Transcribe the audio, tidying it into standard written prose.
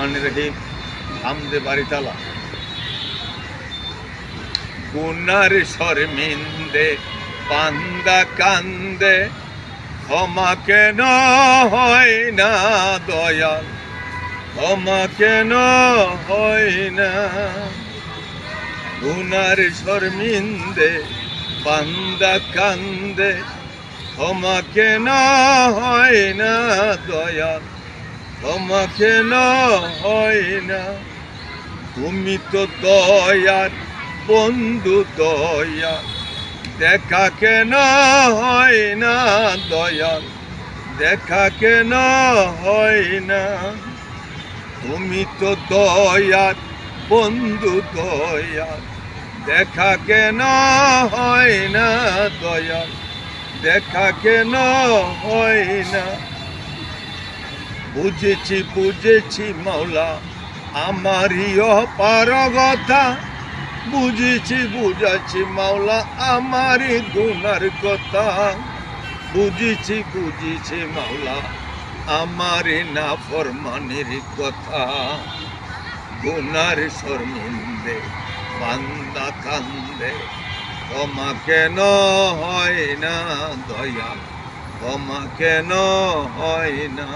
রহমানির রহিম। হামদে বাড়িতালা। গুনার শর্মিন্দে বান্দা কান্দে, ক্ষমা কেন হয় না দয়াল, ক্ষমা কেন হয় না। গুনার শর্মিন্দে বান্দা কান্দে, ক্ষমা কেন হয় না দয়াল, ক্ষমা কেন হয় না। তুমি তো দয়ার বন্ধু দয়াল, দেখা কেন হয় না দয়াল, দেখা কেন হয় না। তুমি তো দয়ার বন্ধু দয়াল, দেখা কেন হয় না দয়াল, দেখা কেন হয় না। বুঝেছি বুঝেছি মাওলা আমারই অপারগতা, বুঝেছি বুঝেছি মাওলা আমারই গুনার কথা, বুঝেছি বুঝেছি মাওলা আমারই নাফরমানির কথা। গুনার শর্মিন্দে বান্দা কান্দে, ক্ষমা কেন হয় না দয়াল, ক্ষমা কেন হয় না।